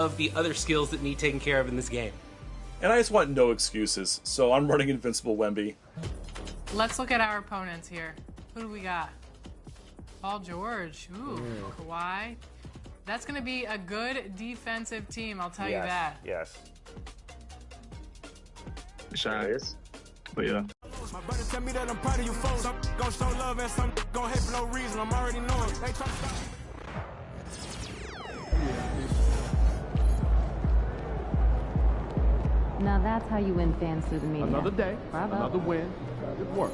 of the other skills that need taken care of in this game. And I just want no excuses, so I'm running Invincible Wemby. Let's look at our opponents here. Who do we got? Paul George. Ooh, Kawhi. That's going to be a good defensive team, I'll tell you that. Yes. Shy. But yeah. My brother tell me that I'm proud of you folks. I'm gonna show love and some gonna hate for no reason. I'm already knowing. They try to stop. Now that's how you win fans through the media. Another day, Bravo. another win. Good work.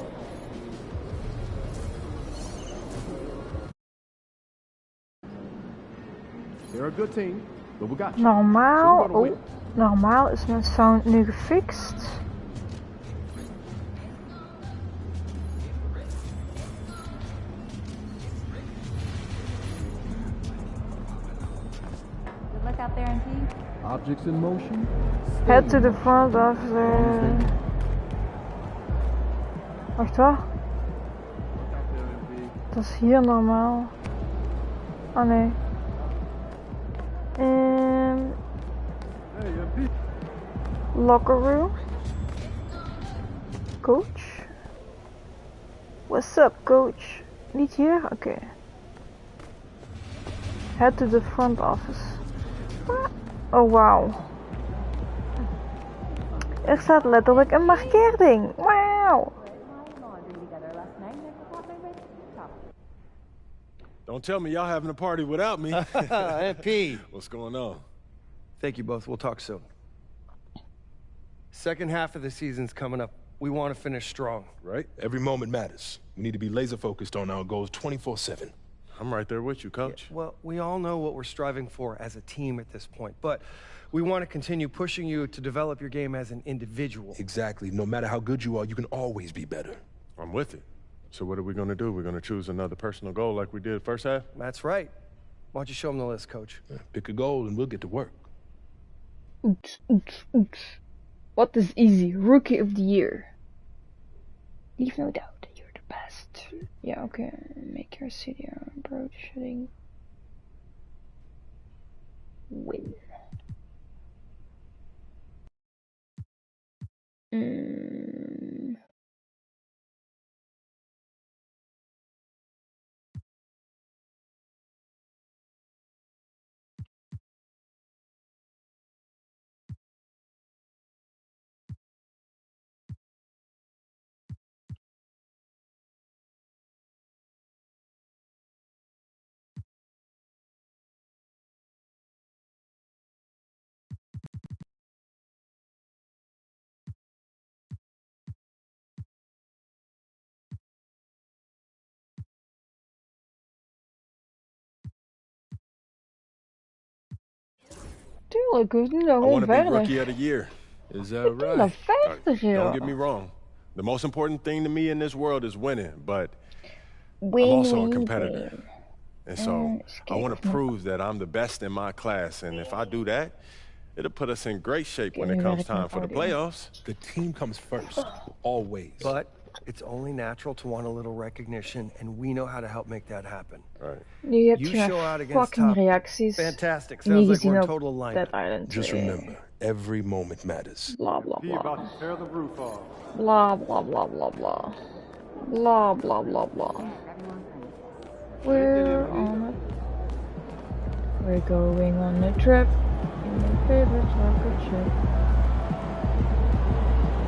They're a good team, but we got you. Normaal, So we gotta win. normaal is mijn sound nu gefixt. Good luck out there, NP. Objects in motion. Head to the front of the... Wacht, wat? Dat is hier normaal. Oh nee. Locker room. Coach. What's up, coach? Niet hier? Oké. Head to the front office. Oh, wauw. Er staat letterlijk een markeerding. Wauw. Don't tell me y'all having a party without me. MP. What's going on? Thank you both. We'll talk soon. Second half of the season's coming up. We want to finish strong. Right? Every moment matters. We need to be laser focused on our goals 24/7. I'm right there with you, Coach. Well, we all know what we're striving for as a team at this point, but we want to continue pushing you to develop your game as an individual. Exactly. No matter how good you are, you can always be better. I'm with it. So what are we going to do? We're going to choose another personal goal like we did first half? That's right. Why don't you show them the list, Coach? Pick a goal and we'll get to work. What is easy? Rookie of the year. Leave no doubt that you're the best. Yeah, okay. Make your city approach shooting. Win. Tuurlijk, we doen daar I gewoon want to be verder. rookie of the year. Is that We doen right? daar verder, Don't joh. get me wrong. The most important thing to me in this world is winning, but Win, I'm also a win, competitor. win. And so I want to prove that I'm the best in my class. And if I do that, it'll put us in great shape when it comes time for the playoffs. The team comes first, always. But it's only natural to want a little recognition, and we know how to help make that happen. Right. Nu heb You je show out against fucking top. reacties. Fantastic. Niet Sounds like gezien we're in op total alignment. Dead Island Just 2. remember, every moment matters. Blah blah He blah. about to tear the roof off. Blah blah blah blah blah. Blah blah blah blah. We're on a... We're going on a trip in my favorite rocket ship.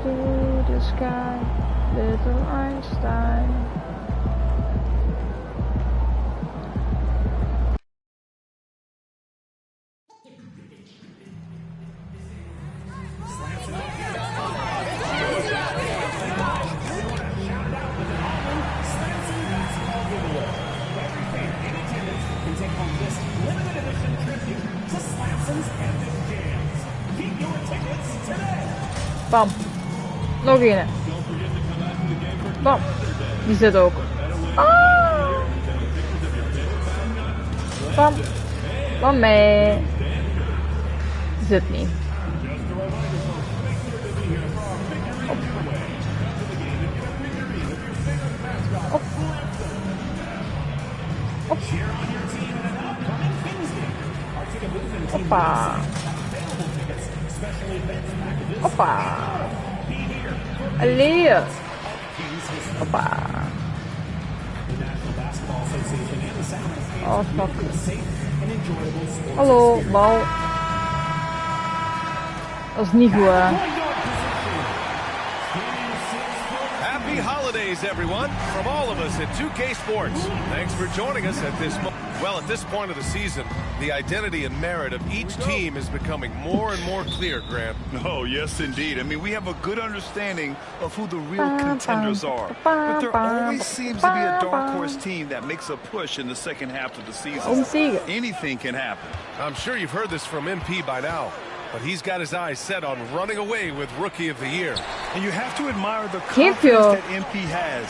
To the sky, little Einstein. Bam. Nog een. Bam. Die zit ook. Ah. Bam. Bam mee. Zit niet. Op. Op. Op. Hoppa. Hoppa. Allee. Hoppa. Oh, fuck. Hallo, bal. Dat is niet goed, hè. Happy holidays, everyone, from all of us at 2K Sports. Thanks for joining us at this moment. Well, at this point of the season, the identity and merit of each team is becoming more and more clear, Grant. Oh, yes, indeed. I mean, we have a good understanding of who the real contenders are. But there always seems to be a dark horse team that makes a push in the second half of the season. Anything can happen. I'm sure you've heard this from MP by now, but he's got his eyes set on running away with Rookie of the Year. And you have to admire the confidence that MP has.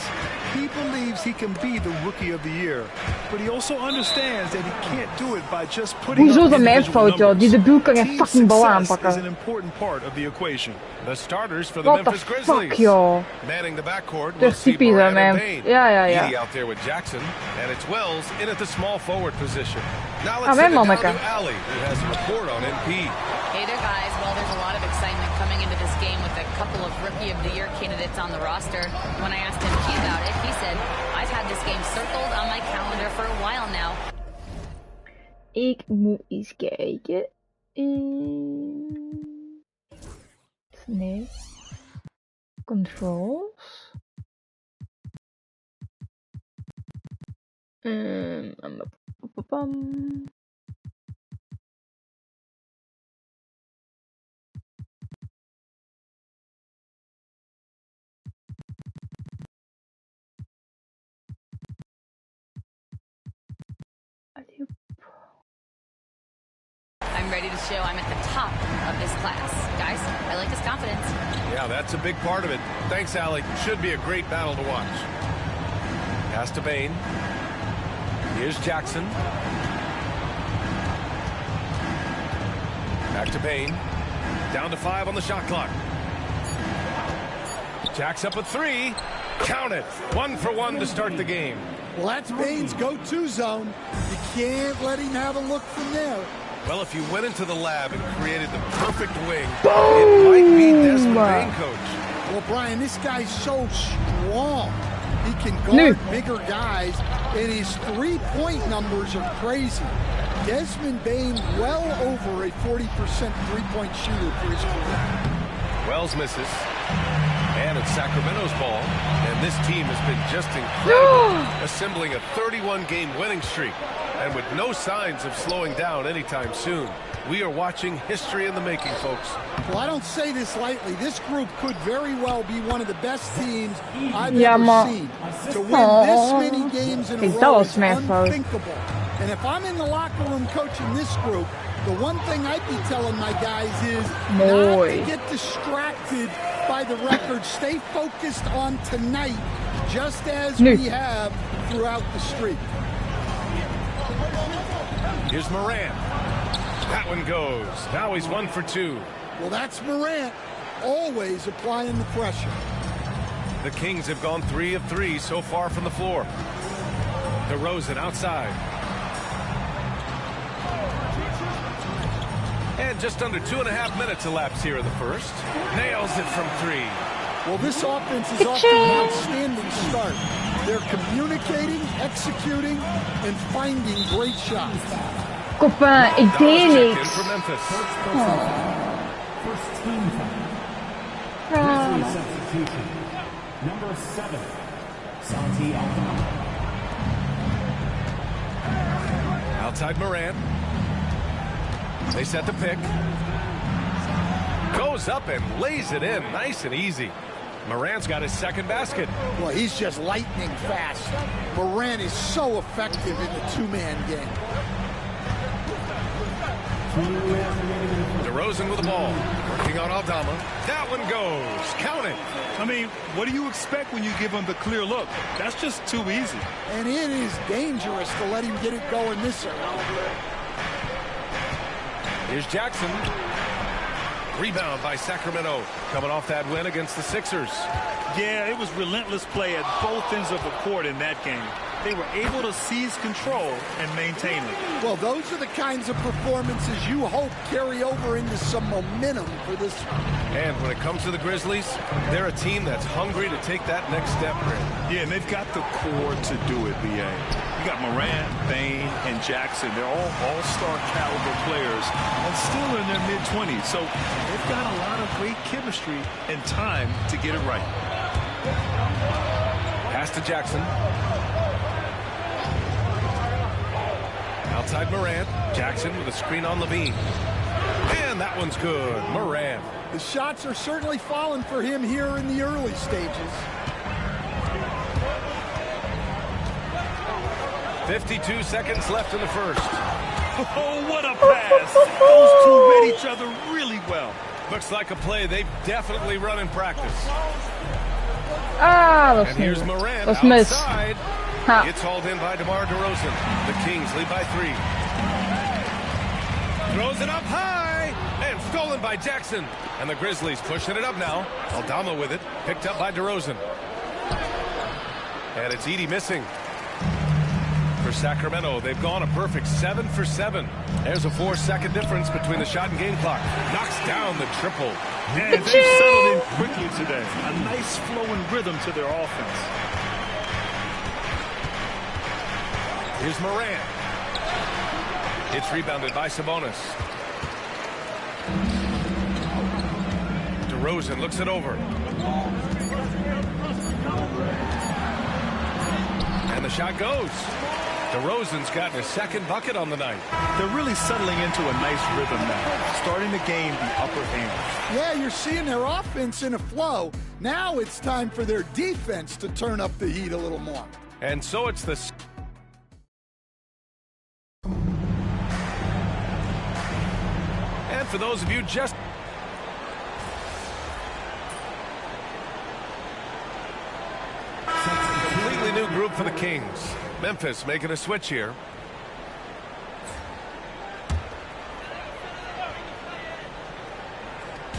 He believes he can be the Rookie of the Year, but he also understands that he can't do it by just putting Hoezo is dat mijn fout, joh? Die debiel kan geen fucking bal aanpakken. Is an important part of the equation. The starters for the Memphis Grizzlies. What the fuck, joh? Manning the backcourt Dat is typisch, hè, man. Ja. Edie out there with Jackson, and it's Wells in at the small forward position. Now let's send it down to Ali, who has a report on MP. Hey there, guys. Well, there's a lot of excitement coming into this game with a couple of Rookie of the Year candidates on the roster. When I asked MP about it, he said, I've had this game circled on my calendar for a while now. Ik moet eens kijken. Nee. Controls. I'm ready to show I'm at the top of this class. Guys, I like his confidence. Yeah, that's a big part of it. Thanks, Allie. Should be a great battle to watch. Pass to Bain. Here's Jackson. Back to Bain. Down to 5 on the shot clock. Jack's up a 3. Count it. 1 for 1 to start the game. Well, that's Bain's go-to zone. You can't let him have a look from there. Well, if you went into the lab and created the perfect wing, it might be Desmond Bain, Coach. Well, Brian, this guy's so strong. He can guard bigger guys, and his three-point numbers are crazy. Desmond Bain, well over a 40% three-point shooter for his career. Wells misses. And it's Sacramento's ball. And this team has been just incredible, assembling a 31-game winning streak. And with no signs of slowing down anytime soon. We are watching history in the making, folks. Well, I don't say this lightly. This group could very well be one of the best teams I've ever seen. To win this many games in a row is unthinkable. And if I'm in the locker room coaching this group, the one thing I'd be telling my guys is not to get distracted by the record. Stay focused on tonight, just as we have throughout the streak. Here's Morant. That one goes. Now he's 1 for 2. Well, that's Morant, always applying the pressure. The Kings have gone 3 of 3 so far from the floor. DeRozan outside. And just under 2.5 minutes elapsed here in the first. Nails it from 3. Well, this offense is off to an outstanding start. They're communicating, executing, and finding great shots. Copain, ik deed niks. Number 7, Santi Aldama. Outside Morant. They set the pick. Goes up and lays it in, nice and easy. Morant's got his second basket. Well, he's just lightning fast. Morant is so effective in the two-man game. DeRozan with the ball, working on Aldama. That one goes. Count it. I mean, what do you expect when you give him the clear look? That's just too easy. And it is dangerous to let him get it going this early. Here's Jackson. Rebound by Sacramento, coming off that win against the Sixers. Yeah, it was relentless play at both ends of the court in that game. they were able to seize control and maintain it. Well, those are the kinds of performances you hope carry over into some momentum for this one. And when it comes to the Grizzlies, they're a team that's hungry to take that next step, Grant. Yeah, and they've got the core to do it, B.A. You got Morant, Bane, and Jackson. They're all all-star caliber players and still in their mid-20s. So they've got a lot of great chemistry and time to get it right. Pass to Jackson. Outside Morant. Jackson with a screen on Levine. And that one's good. Morant. The shots are certainly falling for him here in the early stages. 52 seconds left in the first. Oh, what a pass. Those two read each other really well. Looks like a play they've definitely run in practice. Ah, dat is And here's Morant Dat is mis. outside. Ha. It's hauled in by DeMar DeRozan. The Kings lead by 3. Throws it up high and stolen by Jackson. And the Grizzlies pushing it up now. Aldama with it. Picked up by DeRozan. And it's Edey missing. For Sacramento, they've gone a perfect 7 for 7. There's a 4-second difference between the shot and game clock. Knocks down the triple. And they've settled in quickly today. A nice flowing rhythm to their offense. Here's Morant. It's rebounded by Sabonis. DeRozan looks it over. And the shot goes. DeRozan's gotten his second bucket on the night. They're really settling into a nice rhythm now, starting to gain the upper hand. Yeah, you're seeing their offense in a flow. Now it's time for their defense to turn up the heat a little more. And so it's the... And for those of you just... Completely new group for the Kings. Memphis making a switch here.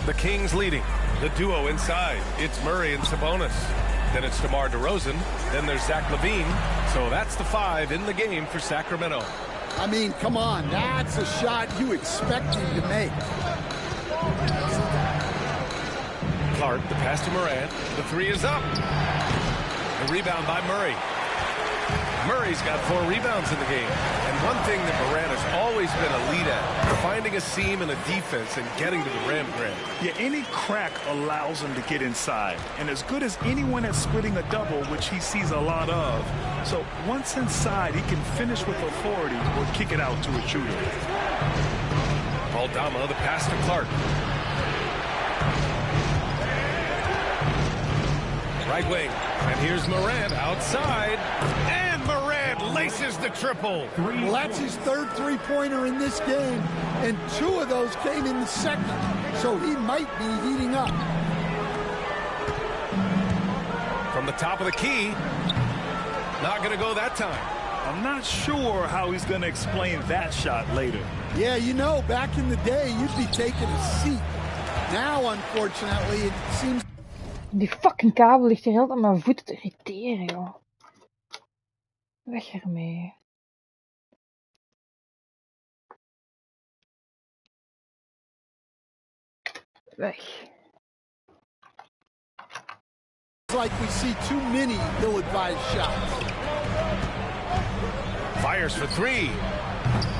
The Kings leading. The duo inside. It's Murray and Sabonis. Then it's DeMar DeRozan. Then there's Zach LaVine. So that's the 5 in the game for Sacramento. I mean, come on. That's a shot you expect him to make. Clark, the pass to Morant. The 3 is up. The rebound by Murray. Murray's got 4 rebounds in the game. And one thing that Morant has always been elite at, finding a seam in a defense and getting to the rim, Grant. Yeah, any crack allows him to get inside. And as good as anyone at splitting a double, which he sees a lot of. So once inside, he can finish with authority or kick it out to a shooter. Aldama, the pass to Clark. Right wing. And here's Morant outside. And Morant laces the triple. Well, that's his third three-pointer in this game. And 2 of those came in the second. So he might be heating up. From the top of the key. Not going to go that time. I'm not sure how he's going to explain that shot later. Yeah, you know, back in the day, you'd be taking a seat. Now, unfortunately, it seems... Die fucking kabel ligt hier heel aan mijn voeten te irriteren, joh. Weg ermee. Weg. It's like we see too many ill-advised shots. Fires for 3.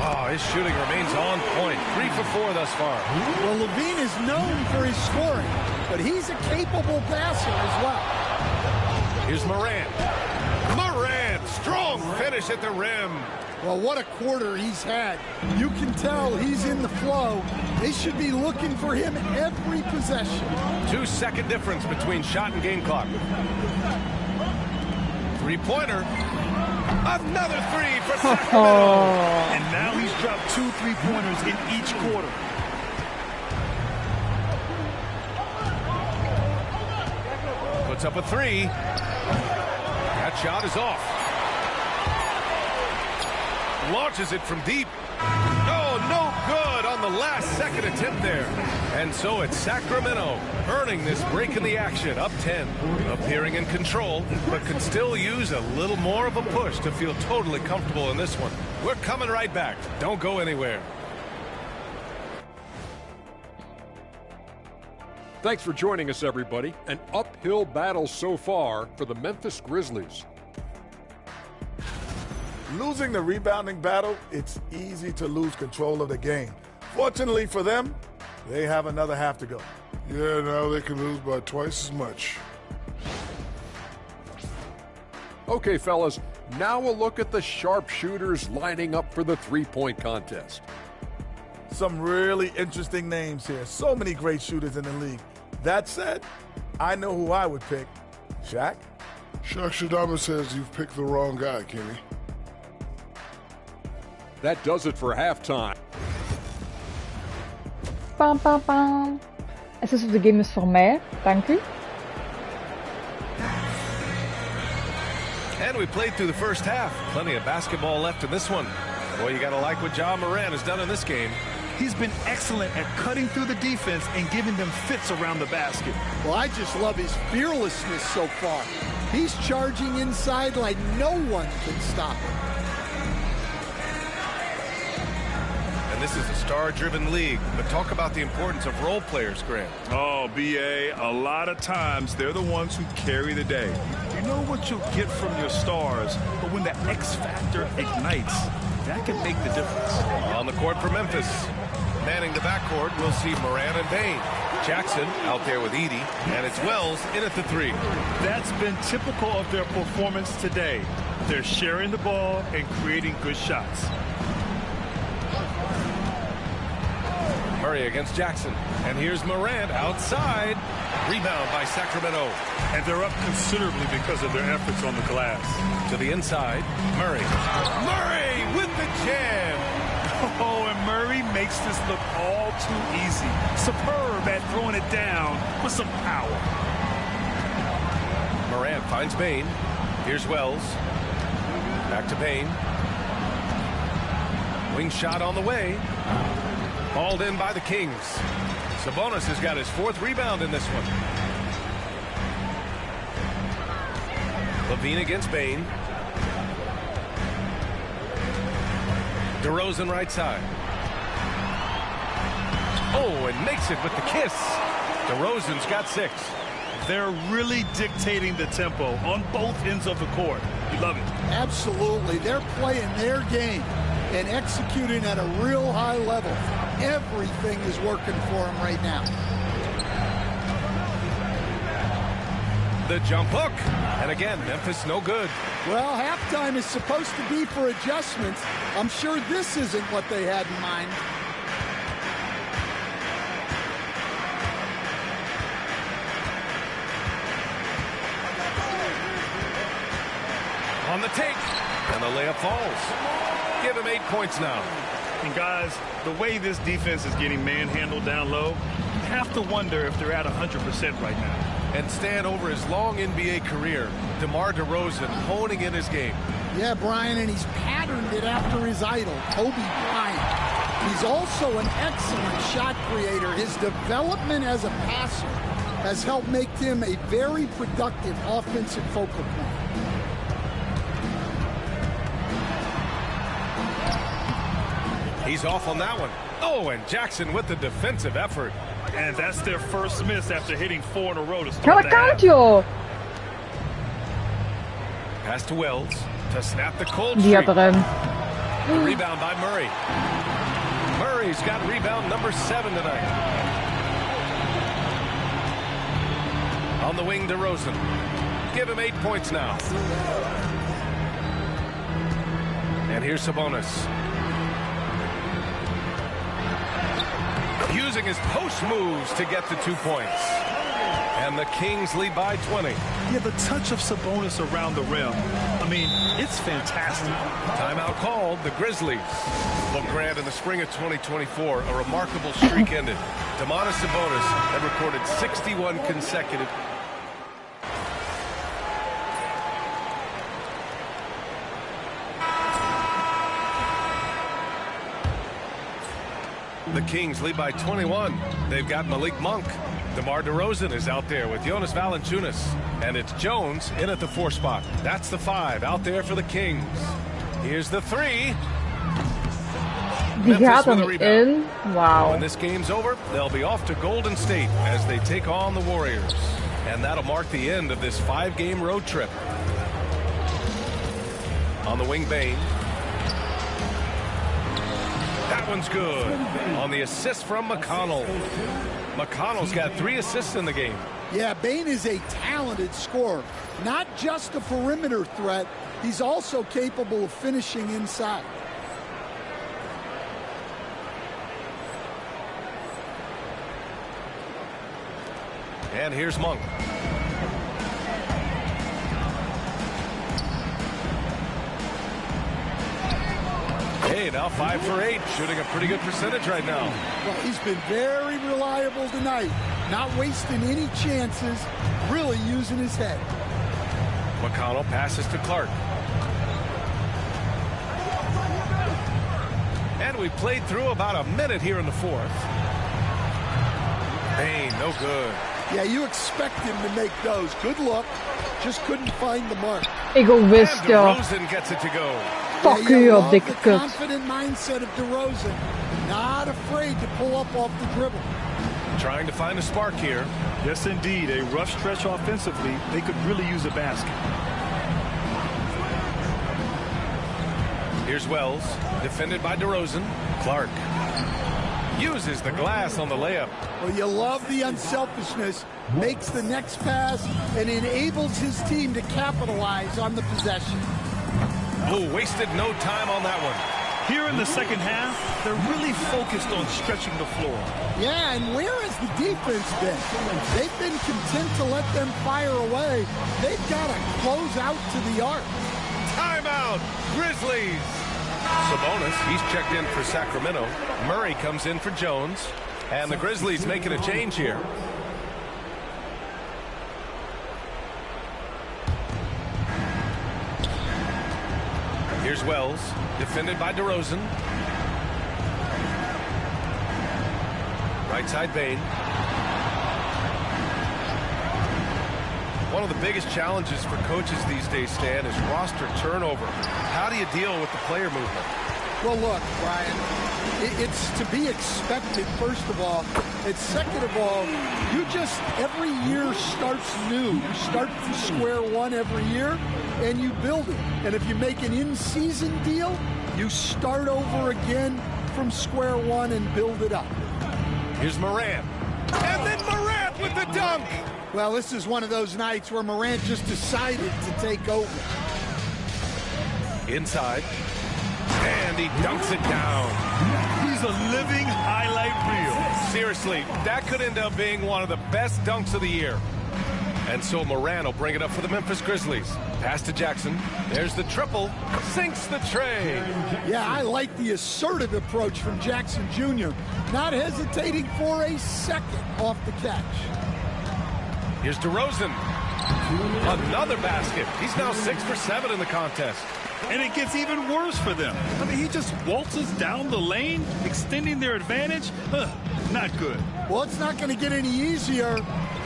Oh, his shooting remains on point. 3 for 4 thus far. Well, LaVine is known for his scoring, but he's a capable passer as well. Here's Morant. Morant, strong finish at the rim. Well, what a quarter he's had. You can tell he's in the flow. They should be looking for him every possession. 2-second difference between shot and game clock. 3-pointer. Another 3 for Sacramento. And now he's dropped 2 3-pointers in each quarter. Puts up a 3. That shot is off. Launches it from deep. Oh, no good on the last-second attempt there. And so it's Sacramento earning this break in the action, up 10. Appearing in control, but can still use a little more of a push to feel totally comfortable in this one. We're coming right back. Don't go anywhere. Thanks for joining us, everybody. An uphill battle so far for the Memphis Grizzlies. Losing the rebounding battle, it's easy to lose control of the game. Fortunately for them, they have another half to go. Yeah, now they can lose by twice as much. Okay, fellas, now a look at the sharpshooters lining up for the three-point contest. Some really interesting names here. So many great shooters in the league. That said, I know who I would pick. Shaq? Shaq Shadama says you've picked the wrong guy, Kenny. That does it for halftime. Pam, pam, pam. SS of the game is voor mij. Dank u. And we played through the first half. Plenty of basketball left in this one. Boy, you got to like what Ja Morant has done in this game. He's been excellent at cutting through the defense and giving them fits around the basket. Well, I just love his fearlessness so far. He's charging inside like no one can stop him. And this is a star-driven league, but talk about the importance of role players, Grant. Oh, B.A., a lot of times they're the ones who carry the day. You know what you'll get from your stars, but when the X factor ignites, that can make the difference. On the court for Memphis. Manning the backcourt, we'll see Morant and Bane. Jackson out there with Edey, and it's Wells in at the three. That's been typical of their performance today. They're sharing the ball and creating good shots. Murray against Jackson, and here's Morant outside. Rebound by Sacramento. And they're up considerably because of their efforts on the glass. To the inside, Murray. Murray with the jam. Oh, and Murray makes this look all too easy. Superb at throwing it down with some power. Morant finds Bane. Here's Wells. Back to Bane. Wing shot on the way. Hauled in by the Kings. Sabonis has got his fourth rebound in this one. Levine against Bane. DeRozan right side. Oh, and makes it with the kiss. DeRozan's got 6. They're really dictating the tempo on both ends of the court. We love it. Absolutely. They're playing their game and executing at a real high level. Everything is working for them right now. The jump hook. And again, Memphis no good. Well, halftime is supposed to be for adjustments. I'm sure this isn't what they had in mind. On the take. And the layup falls. Give him 8 points now. And guys, the way this defense is getting manhandled down low, you have to wonder if they're at 100% right now. And Stan, over his long NBA career, DeMar DeRozan honing in his game. Yeah, Brian, and he's patterned it after his idol, Kobe Bryant. He's also an excellent shot creator. His development as a passer has helped make him a very productive offensive focal point. He's off on that one. Oh, and Jackson with the defensive effort. And that's their first miss after hitting 4 in a row to start the half. Pass to Wells to snap the cold streak. The rebound by Murray. Murray's got rebound number 7 tonight. On the wing, DeRozan. Give him 8 points now. And here's Sabonis. Using his post moves to get the 2 points. And the Kings lead by 20. Yeah, the touch of Sabonis around the rim. I mean, it's fantastic. Timeout called, the Grizzlies. Well, Grant, in the spring of 2024, a remarkable streak ended. Domantas Sabonis had recorded 61 consecutive. The Kings lead by 21. They've got Malik Monk. DeMar DeRozan is out there with Jonas Valanciunas. And it's Jones in at the 4 spot. That's the 5 out there for the Kings. Here's the 3. Die gaat hem in. Wow. When this game's over, they'll be off to Golden State as they take on the Warriors. And that'll mark the end of this 5-game road trip. On the wing, Bane. That one's good. On the assist from McConnell. McConnell's got 3 assists in the game. Yeah, Bane is a talented scorer. Not just a perimeter threat, he's also capable of finishing inside. And here's Monk. Hey, now 5 for 8, shooting a pretty good percentage right now. Well, he's been very reliable tonight, not wasting any chances, really using his head. McConnell passes to Clark. And we played through about a minute here in the 4th. Bane, no good. Yeah, you expect him to make those. Good luck. Just couldn't find the mark. Egoïst, ja. DeRozan gets it to go. Fuck you up, dikke kut. Confident mindset of DeRozan. Not afraid to pull up off the dribble. Trying to find a spark here. Yes, indeed. A rough stretch offensively. They could really use a basket. Here's Wells, defended by DeRozan. Clark uses the glass on the layup. Well, you love the unselfishness. Makes the next pass and enables his team to capitalize on the possession. Oh, wasted no time on that one. Here in the second half, they're really focused on stretching the floor. Yeah, and where has the defense been? They've been content to let them fire away. They've got to close out to the arc. Timeout, Grizzlies. Sabonis, he's checked in for Sacramento. Murray comes in for Jones. And the Grizzlies making a change here. Here's Wells, defended by DeRozan. Right side, Bane. One of the biggest challenges for coaches these days, Stan, is roster turnover. How do you deal with the player movement? Well, look, Brian, it's to be expected, first of all. And second of all, you just, every year starts new. You start from square one every year, and you build it. And if you make an in-season deal, you start over again from square one and build it up. Here's Morant. And then Morant with the dunk. Well, this is one of those nights where Morant just decided to take over. Inside. And he dunks it down. He's a living highlight reel. Seriously, that could end up being one of the best dunks of the year. And so Morant will bring it up for the Memphis Grizzlies. Pass to Jackson. There's the triple. Sinks the tray. Yeah, I like the assertive approach from Jackson Jr. Not hesitating for a second off the catch. Here's DeRozan. Another basket. He's now 6 for 7 in the contest. And it gets even worse for them. I mean, he just waltzes down the lane, extending their advantage. Not good. Well, it's not going to get any easier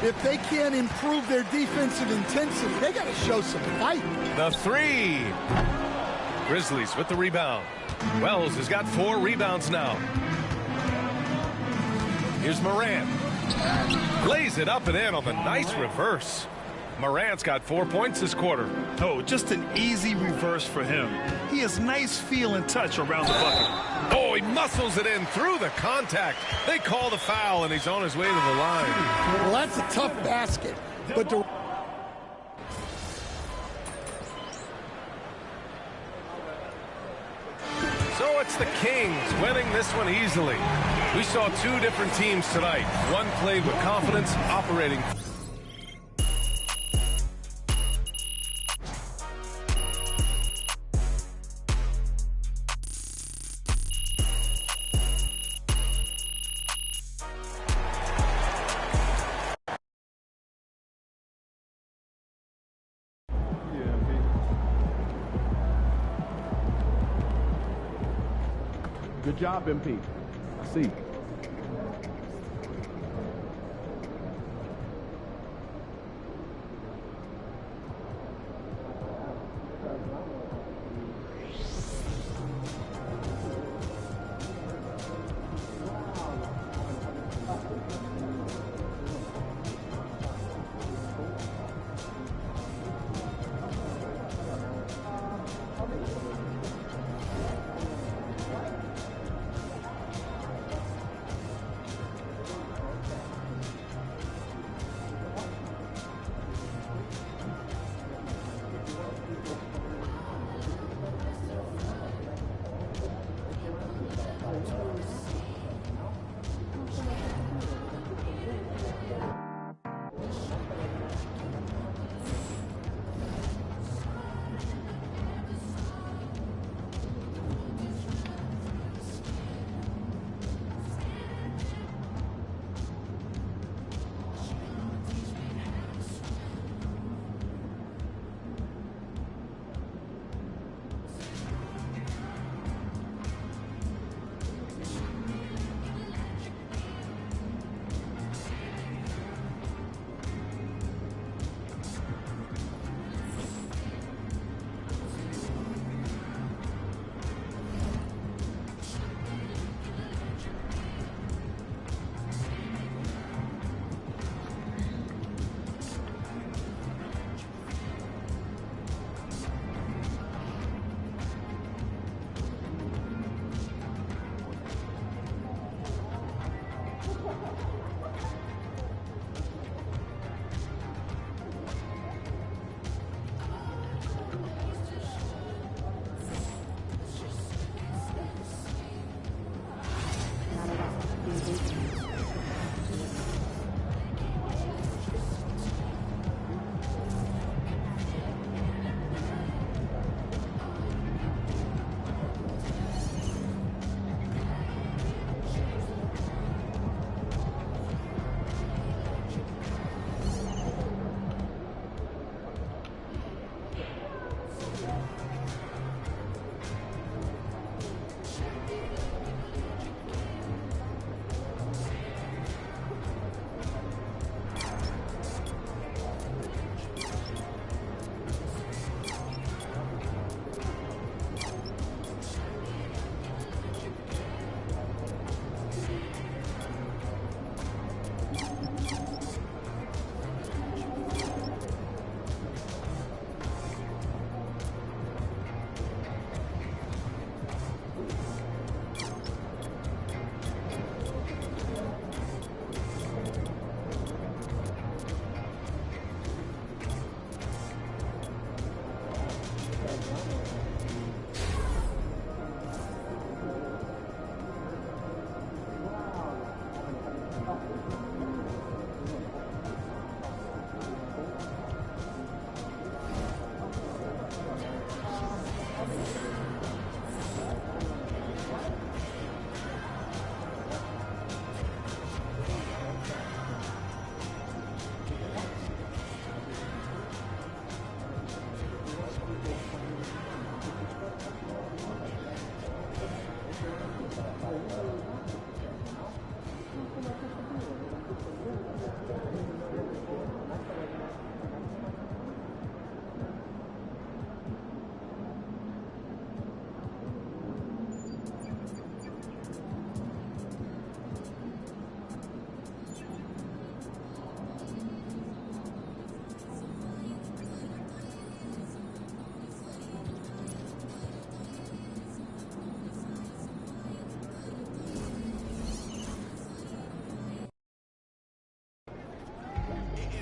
if they can't improve their defensive intensity. They got to show some fight. The 3. Grizzlies with the rebound. Wells has got 4 rebounds now. Here's Morant. Lays it up and in on the nice reverse. Morant's got 4 points this quarter. Oh, just an easy reverse for him. He has nice feel and touch around the bucket. Oh, he muscles it in through the contact. They call the foul, and he's on his way to the line. Well, that's a tough basket. But So it's the Kings winning this one easily. We saw 2 different teams tonight. One played with confidence, operating. Good job, MP. I see.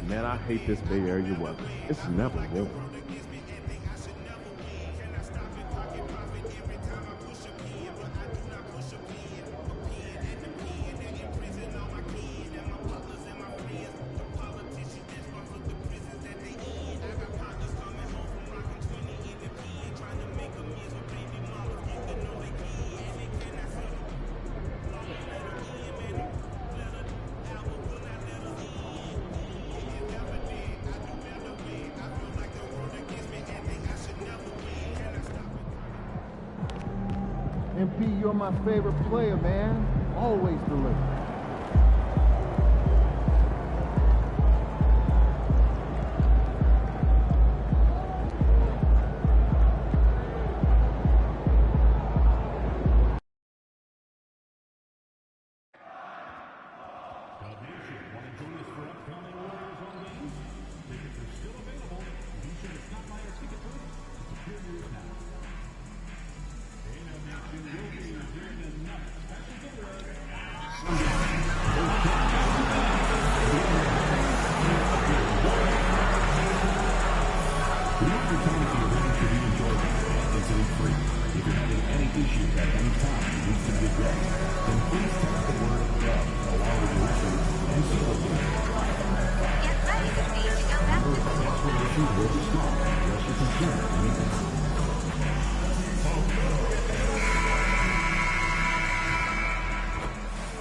Man, I hate this Bay Area weather. It's never warm. MP, you're my favorite player, man. Always deliver.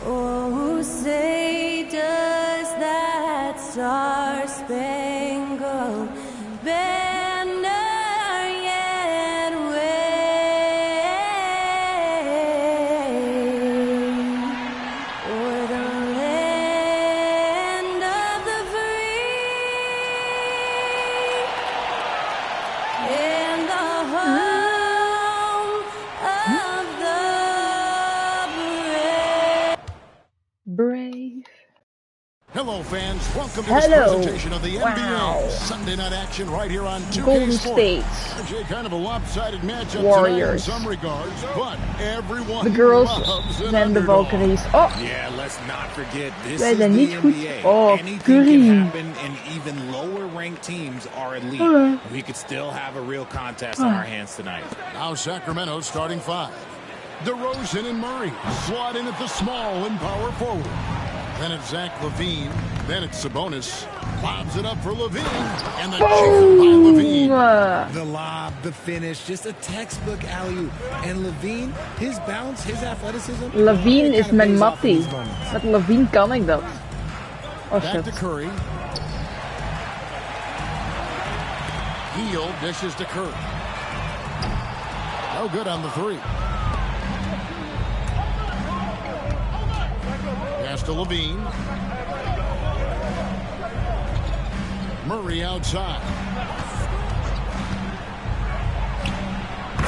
Oh, say does that star-spangled banner yet wave o'er the land of the free and the home of the brave? Brave. Hello, fans. Welcome to Hello. this presentation of the Wow. NBA Sunday Night Action right here on 2K Golden Sports. State. RJ, kind of a lopsided matchup Warriors. tonight in some regards, but everyone De girls loves an zijn de underdog. Valkyries. Oh, Yeah, let's not forget this wij is zijn the niet goed. NBA. Oh, Anything Curry. can happen, and even lower-ranked teams are elite. We could still have a real contest on our hands tonight. Now Sacramento starting 5. DeRozan and Murray slot in at the small and power forward. Then it's Zach LaVine. Then it's Sabonis. Lobs it up for LaVine. And the chip by LaVine. The lob, the finish, just a textbook alley-oop. And LaVine, his bounce, his athleticism. Levine is mijn mattie. Met Levine kan ik dat. Oh Back shit. to Curry. Hield dishes to Curry. No good on the 3. Pass to LaVine. Murray outside.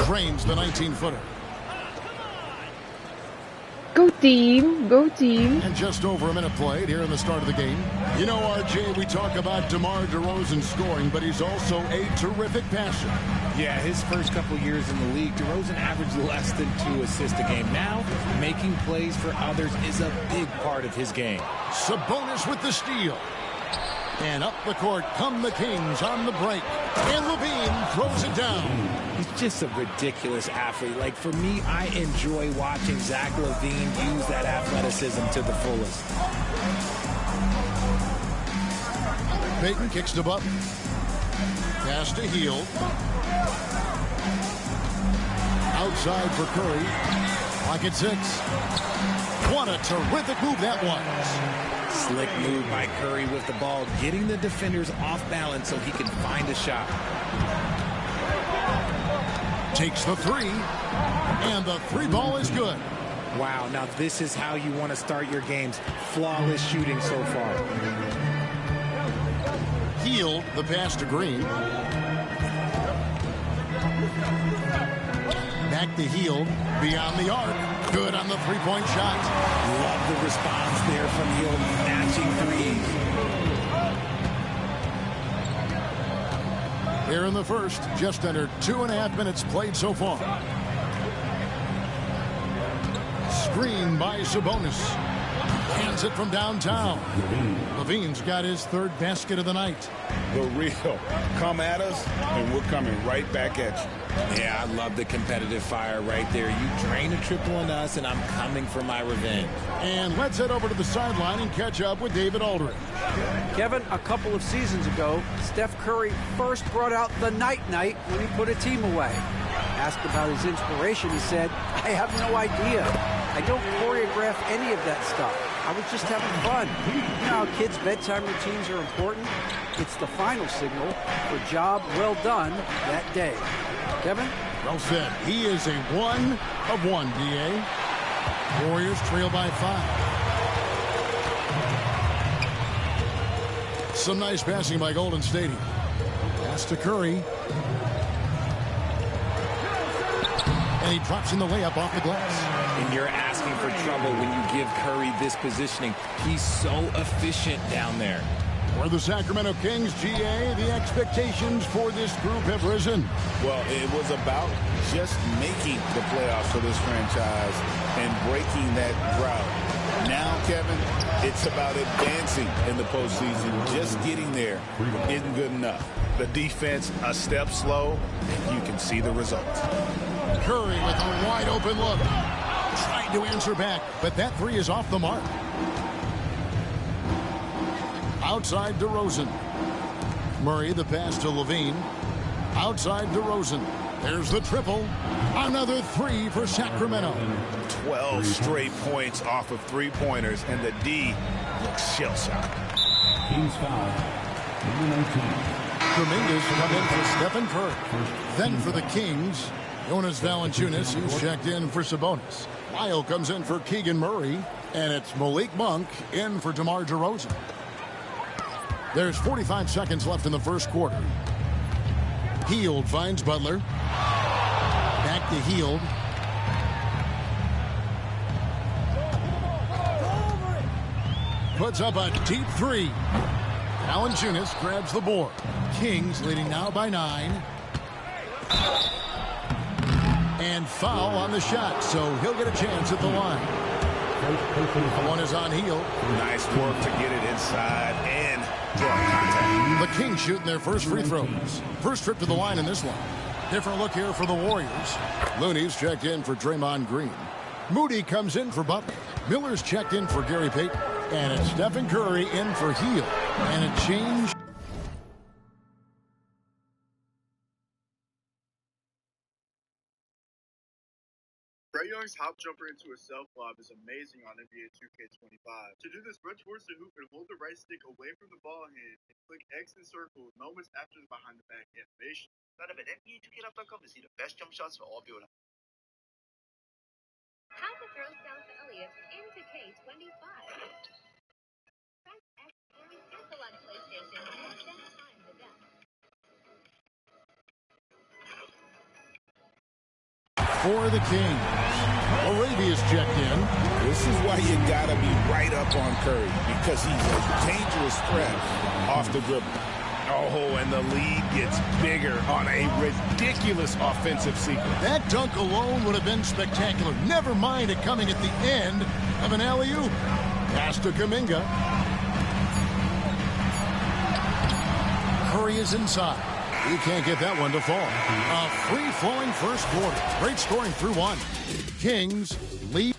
Drains the 19-footer. Go team, go team. And just over a minute played here in the start of the game. You know, RJ, we talk about DeMar DeRozan scoring, but he's also a terrific passer. Yeah, his first couple years in the league, DeRozan averaged less than 2 assists a game. Now, making plays for others is a big part of his game. Sabonis with the steal. And up the court come the Kings on the break. And LaVine throws it down. He's just a ridiculous athlete. Like, for me, I enjoy watching Zach LaVine use that athleticism to the fullest. Payton kicks to Butler. Pass to Hield. Outside for Curry. Clock at 6. What a terrific move that was. Slick move by Curry with the ball, getting the defenders off balance so he can find a shot. Takes the 3. And the 3 ball is good. Wow, now this is how you want to start your games. Flawless shooting so far. Hield the pass to Green. Back to Hield. Beyond the arc. Good on the 3-point shot. Love the response there from Hield. Matching threes. Here in the first, just under 2.5 minutes played so far. Screen by Sabonis. Hands it from downtown. LaVine's got his 3rd basket of the night. The real. Come at us, and we're coming right back at you. Yeah, I love the competitive fire right there. You drain a triple on us, and I'm coming for my revenge. And let's head over to the sideline and catch up with David Aldridge. Kevin, a couple of seasons ago, Steph Curry first brought out the night-night when he put a team away. Asked about his inspiration, he said, I have no idea. I don't choreograph any of that stuff. I was just having fun. You know how kids' bedtime routines are important? It's the final signal for job well done that day. Kevin? Well said. He is a 1 of 1, D.A. Warriors trail by 5. Some nice passing by Golden State. Pass to Curry. And he drops in the layup off the glass. And you're asking for trouble when you give Curry this positioning. He's so efficient down there. For the Sacramento Kings, GA, the expectations for this group have risen. Well, it was about just making the playoffs for this franchise and breaking that drought. Now, Kevin, it's about advancing in the postseason. Just getting there isn't good enough. The defense a step slow, and you can see the results. Curry with a wide open look. Trying to answer back, but that 3 is off the mark. Outside DeRozan. Murray the pass to LaVine. Outside DeRozan. There's the triple. Another 3 for Sacramento. 12 straight points off of 3-pointers, and the D looks shell-shocked. Kings foul. Number 19. Dominguez come in for Stephen Curry. Then for the Kings, Jonas Valanciunas, who's checked in for Sabonis. Lyle comes in for Keegan Murray, and it's Malik Monk in for DeMar DeRozan. There's 45 seconds left in the first quarter. Hield finds Butler. Back to Hield. puts up a deep three. Valanciunas grabs the board. Kings leading now by 9. And foul on the shot, so he'll get a chance at the line. One is on Hield. Nice work to get it inside and draw contact. The Kings shooting their first free throws. First trip to the line in this one. Different look here for the Warriors. Looney's checked in for Draymond Green. Moody comes in for Butler. Miller's checked in for Gary Payton. And it's Stephen Curry in for Hield. And a change. Trae Young's hop jumper into a self-lob is amazing on NBA 2K25. To do this, run towards the hoop and hold the right stick away from the ball hand and click X and circle moments after the behind-the-back animation. 여러분, NBA 2K.com to see the best jump shots for all build-up. How to throw South Elliott into K25. Press X or circle on PlayStation and set time to death. For the Kings, Arabia's checked in. This is why you gotta be right up on Curry, because he's a dangerous threat off the dribble. Oh, and the lead gets bigger on a ridiculous offensive sequence. That dunk alone would have been spectacular. Never mind it coming at the end of an alley-oop. Pass to Kuminga. Curry is inside. He can't get that one to fall. A free-flowing first quarter. Great scoring through one. Kings lead.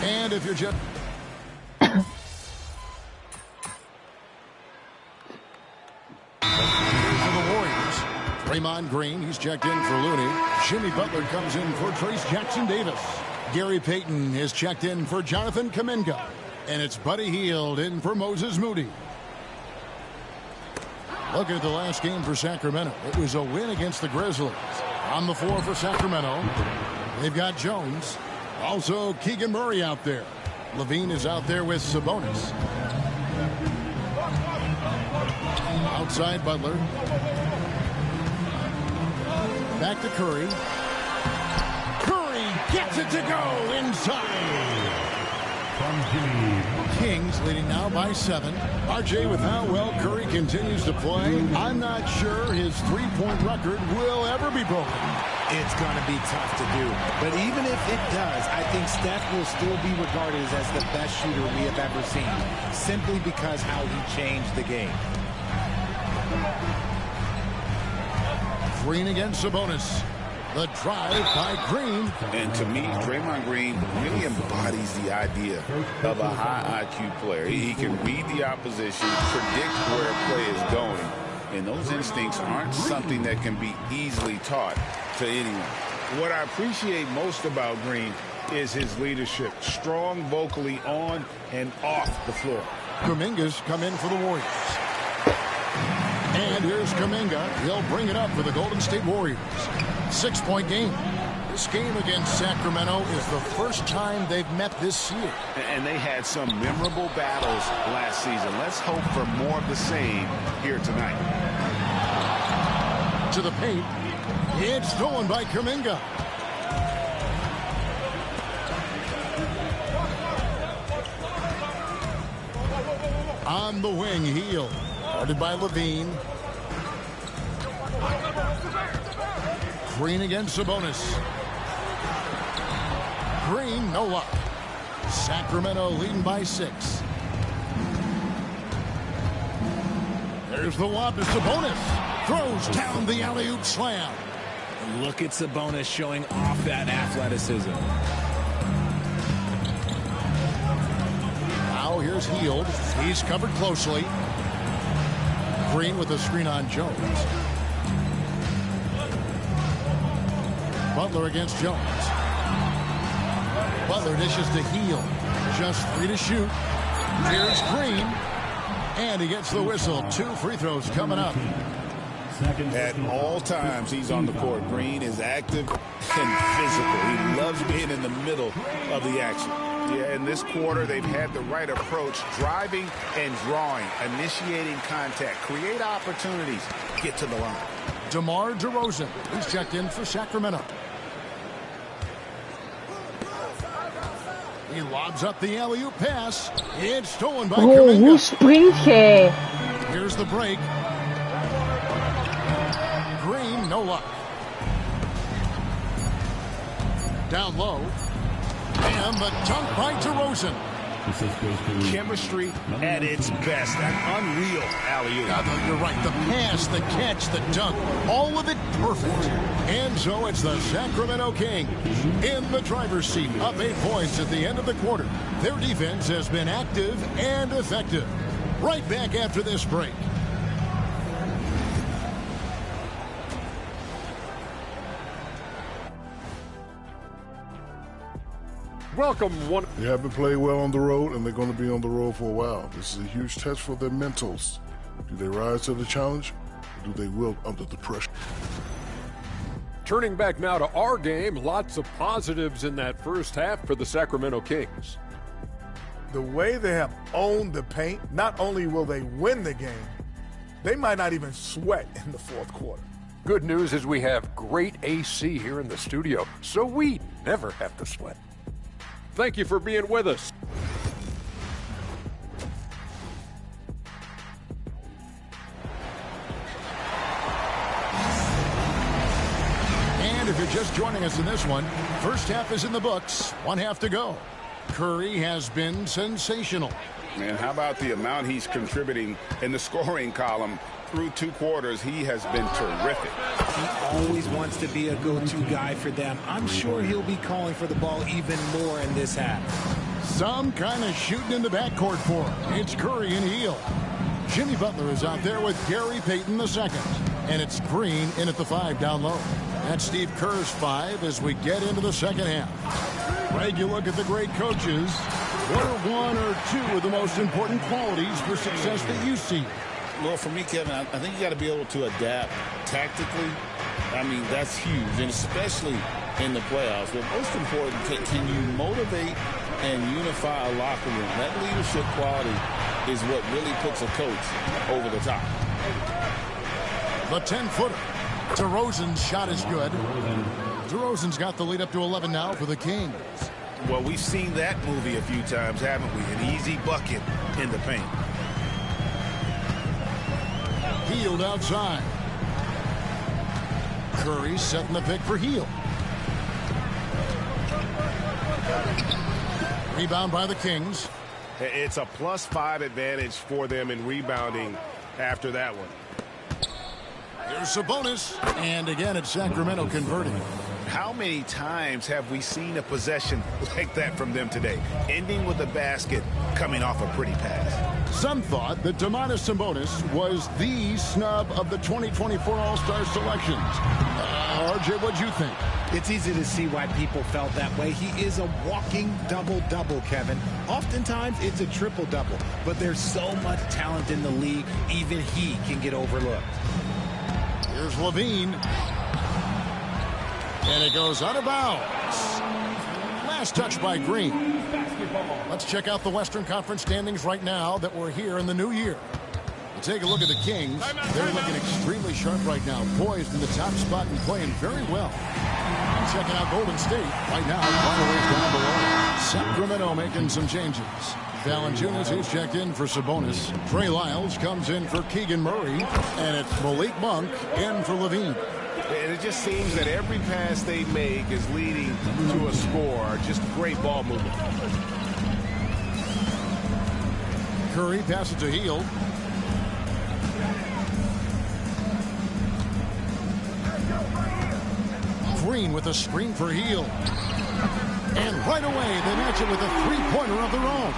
And if you're just... for the Warriors, Draymond Green, he's checked in for Looney. Jimmy Butler comes in for Trace Jackson-Davis. Gary Payton is checked in for Jonathan Kuminga. And it's Buddy Hield in for Moses Moody. Look at the last game for Sacramento. It was a win against the Grizzlies. On the floor for Sacramento, they've got Jones. Also Keegan Murray out there. Levine is out there with Sabonis. Outside Butler. Back to Curry. Curry gets it to go inside. Kings leading now by 7. RJ, with how well Curry continues to play, I'm not sure his three-point record will ever be broken. It's going to be tough to do. But even if it does, I think Steph will still be regarded as the best shooter we have ever seen, simply because how he changed the game. Green against Sabonis. The drive by Green. And to me, Draymond Green really embodies the idea of a high IQ player. He can read the opposition, predict where a play is going, and those instincts aren't something that can be easily taught to anyone. What I appreciate most about Green is his leadership, strong vocally on and off the floor. Kuminga's come in for the Warriors. And here's Kuminga. He'll bring it up for the Golden State Warriors. 6-point game. This game against Sacramento is the first time they've met this year. And they had some memorable battles last season. Let's hope for more of the same here tonight. To the paint. It's stolen by Kuminga. On the wing, Hield. Guarded by Levine. Green against Sabonis. Green, no luck. Sacramento leading by 6. There's the lob to Sabonis. Throws down the alley-oop slam. Look at Sabonis showing off that athleticism. Now here's Hield. He's covered closely. Green with a screen on Jones. Butler against Jones. Butler dishes to Hield. Just 3 to shoot. Here's Green. And he gets the whistle. 2 free throws coming up. At all times, he's on the court. Green is active and physical. He loves being in the middle of the action. Yeah, in this quarter, they've had the right approach, driving and drawing, initiating contact, create opportunities, get to the line. DeMar DeRozan, who's checked in for Sacramento. He lobs up the alley-oop pass. It's stolen by Oh, Kuminga. hoe springt gij? Here's the break. Green, no luck. Down low. And the dunk by DeRozan. Chemistry at its best. An unreal alley-oop. Yeah, you're right. The pass, the catch, the dunk, all of it perfect. And so it's the Sacramento Kings in the driver's seat, up 8 points at the end of the quarter. Their defense has been active and effective. Right back after this break. Welcome one. They haven't played well on the road, and they're going to be on the road for a while. This is a huge test for their mentals. Do they rise to the challenge, or do they wilt under the pressure? Turning back now to our game, lots of positives in that first half for the Sacramento Kings. The way they have owned the paint, not only will they win the game, they might not even sweat in the fourth quarter. Good news is we have great AC here in the studio, so we never have to sweat. Thank you for being with us. And if you're just joining us in this one, first half is in the books, 1 half to go. Curry has been sensational. Man, how about the amount he's contributing in the scoring column? Through 2 quarters, he has been terrific. He always wants to be a go-to guy for them. I'm sure he'll be calling for the ball even more in this half. Some kind of shooting in the backcourt for him. It's Curry and Hield. Jimmy Butler is out there with Gary Payton II. And it's Green in at the 5 down low. That's Steve Kerr's 5 as we get into the second half. Greg, you look at the great coaches. What are 1 or 2 of the most important qualities for success that you see? Well, for me, Kevin, I think you got to be able to adapt tactically. I mean, that's huge, and especially in the playoffs. But most important, can you motivate and unify a locker room? That leadership quality is what really puts a coach over the top. The 10-footer. DeRozan's shot is good. DeRozan's got the lead up to 11 now for the Kings. Well, we've seen that movie a few times, haven't we? An easy bucket in the paint. Hield outside. Curry setting the pick for Hield. Rebound by the Kings. It's a +5 advantage for them in rebounding after that one. Here's Sabonis. And again, it's Sacramento converting. How many times have we seen a possession like that from them today? Ending with a basket, coming off a pretty pass. Some thought that Domantas Sabonis was the snub of the 2024 All-Star selections. RJ, what'd you think? It's easy to see why people felt that way. He is a walking double-double, Kevin. Oftentimes, it's a triple-double. But there's so much talent in the league, even he can get overlooked. Here's Levine. And it goes out of bounds. Last touch by Green. Let's check out the Western Conference standings right now that we're here in the new year. We'll take a look at the Kings. They're looking extremely sharp right now, poised in the top spot and playing very well. Checking out Golden State right now, final ways down below. Sacramento making some changes. Valanciunas is checked in for Sabonis. Trey Lyles comes in for Keegan Murray. And it's Malik Monk in for Levine. And it just seems that every pass they make is leading to a score. Just great ball movement. Curry passes to Hield. Green with a screen for Hield. And right away, they match it with a three-pointer of their own.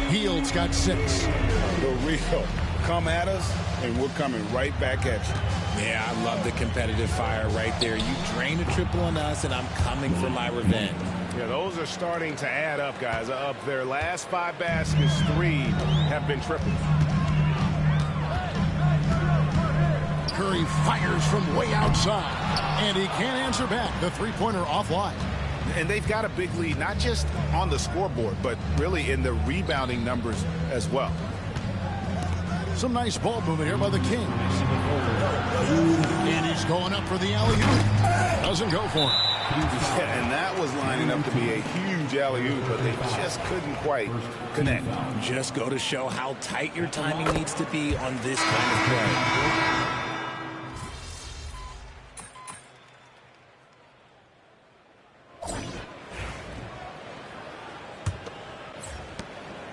Hield's got 6. The Rio, come at us, and we're coming right back at you. Yeah, I love the competitive fire right there. You drain a triple on us, and I'm coming for my revenge. Yeah, those are starting to add up, guys. Of their last 5 baskets, 3 have been triples. Curry fires from way outside, and he can't answer back. The three-pointer offline. And they've got a big lead, not just on the scoreboard, but really in the rebounding numbers as well. Some nice ball movement here by the Kings. And he's going up for the alley-oop. Doesn't go for it. Yeah, and that was lining up to be a huge alley-oop, but they just couldn't quite connect. Just go to show how tight your timing needs to be on this kind of play.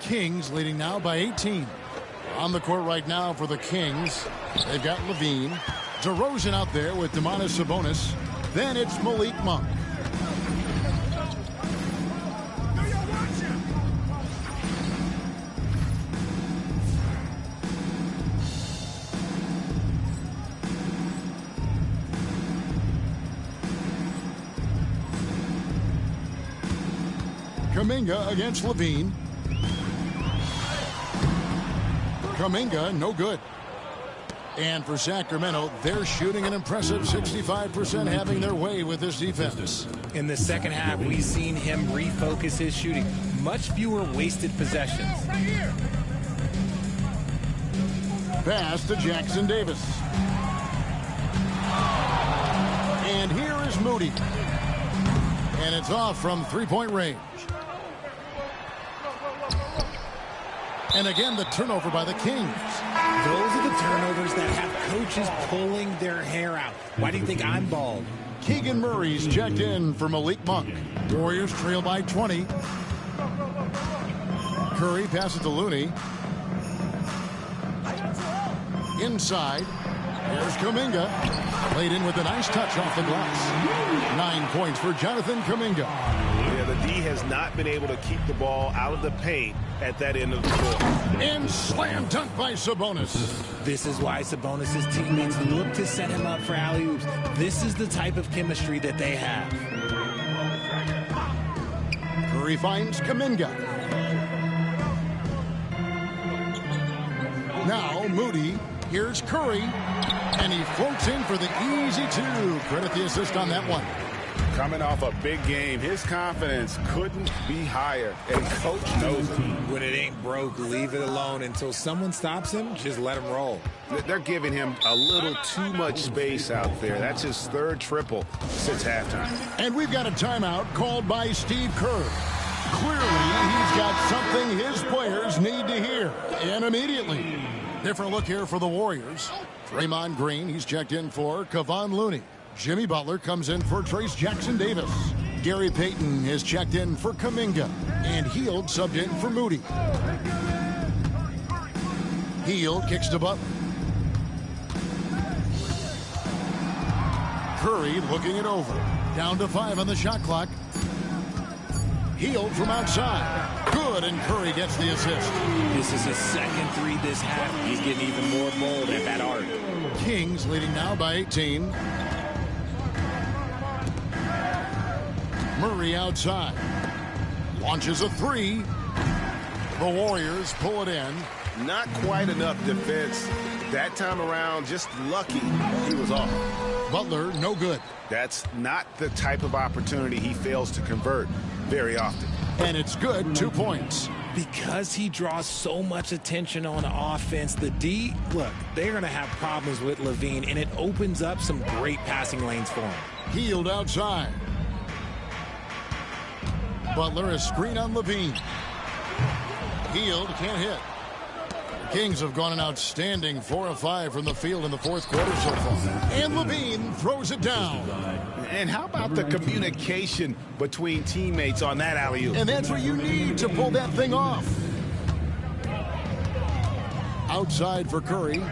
Kings leading now by 18. On the court right now for the Kings, they've got Levine. DeRozan out there with Domantas Sabonis. Then it's Malik Monk. Kuminga against Levine. Kuminga, no good. And for Sacramento, they're shooting an impressive 65%, having their way with this defense. In the second half, we've seen him refocus his shooting. Much fewer wasted possessions. Pass to Jackson Davis. And here is Moody. And it's off from three-point range. And again, the turnover by the Kings. Those are the turnovers that have coaches pulling their hair out. Why do you think I'm bald? Keegan Murray's checked in for Malik Monk. Warriors trail by 20. Curry passes to Looney. Inside. There's Kuminga. Played in with a nice touch off the glass. 9 points for Jonathan Kuminga. Yeah, the D has not been able to keep the ball out of the paint at that end of the floor. And slam dunk by Sabonis. This is why Sabonis' teammates look to set him up for alley-oops. This is the type of chemistry that they have. Curry finds Kuminga. Now Moody. Here's Curry. And he floats in for the easy two. Credit the assist on that one. Coming off a big game, his confidence couldn't be higher, and coach knows it. When it ain't broke, leave it alone until someone stops him. Just let him roll. They're giving him a little too much space out there. That's his third triple since halftime. And we've got a timeout called by Steve Kerr. Clearly, he's got something his players need to hear, and immediately. Different look here for the Warriors. Draymond Green, he's checked in for Kevon Looney. Jimmy Butler comes in for Trace Jackson Davis. Gary Payton is checked in for Kuminga. And Hield subbed in for Moody. Hield kicks to Butler. Curry looking it over. Down to 5 on the shot clock. Hield from outside. Good, and Curry gets the assist. This is his second three this half. He's getting even more bold at that arc. Kings leading now by 18. Murray outside. Launches a three. The Warriors pull it in. Not quite enough defense. That time around, just lucky he was off. Butler, no good. That's not the type of opportunity he fails to convert very often. And it's good, 2 points. Because he draws so much attention on offense, the D, look, they're going to have problems with Levine, and it opens up some great passing lanes for him. Hield outside. Butler, a screen on Levine. Hield can't hit. The Kings have gone an outstanding 4 of 5 from the field in the fourth quarter so far. And Levine throws it down. And how about the communication between teammates on that alley-oop? And that's what you need to pull that thing off. Outside for Curry.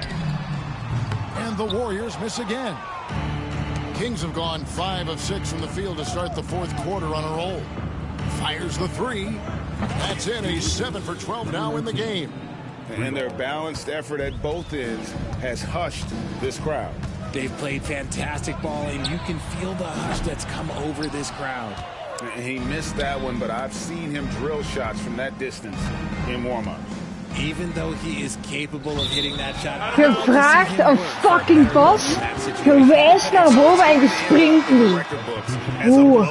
And the Warriors miss again. Kings have gone 5 of 6 from the field to start the fourth quarter on a roll. Fires the three. That's in, a 7 for 12 now in the game. And their balanced effort at both ends has hushed this crowd. They've played fantastic ball, and you can feel the hush that's come over this crowd. He missed that one, but I've seen him drill shots from that distance in warm-ups. Even though he is capable of hitting that shot. Gevraagd een fucking pas, gewijs naar boven en gespringt niet. Oeh.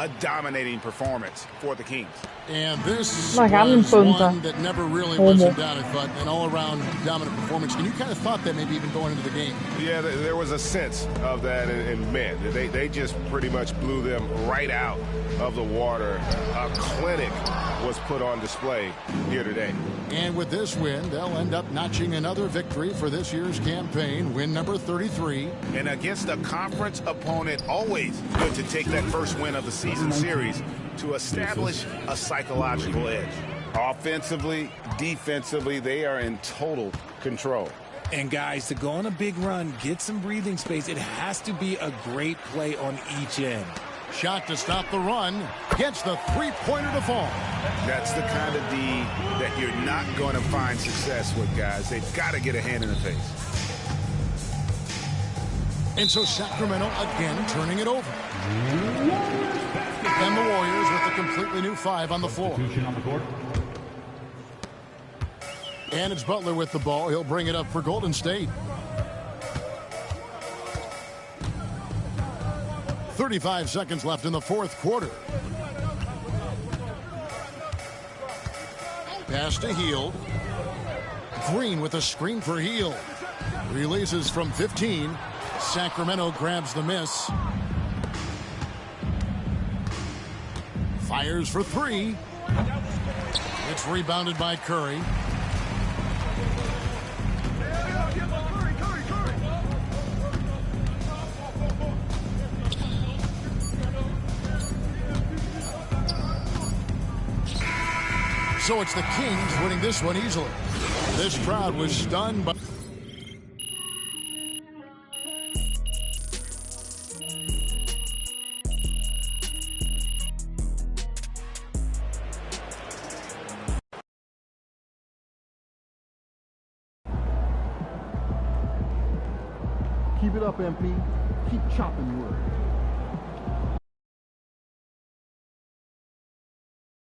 a dominating performance for the Kings. And this Maar gaan we was een one that never really was in doubt. I thought an all-around dominant performance, and you kind of thought that maybe even going into the game. Yeah, there was a sense of that, and man, they just pretty much blew them right out of the water. A clinic was put on display here today. And with this win, they'll end up notching another victory for this year's campaign, win number 33. And against a conference opponent, always good to take that first win of the season series to establish a psychological edge. Offensively, defensively, they are in total control. And guys, to go on a big run, get some breathing space, it has to be a great play on each end. Shot to stop the run, gets the three-pointer to fall. That's the kind of D that you're not going to find success with, guys. They've got to get a hand in the face. And so Sacramento again turning it over. And the Warriors with a completely new 5 on the floor. And it's Butler with the ball. He'll bring it up for Golden State. 35 seconds left in the fourth quarter. Pass to Hield. Green with a screen for Hield. Releases from 15. Sacramento grabs the miss. Fires for 3. It's rebounded by Curry. So it's the Kings winning this one easily. This crowd was stunned by... Keep it up, MP. Keep chopping wood.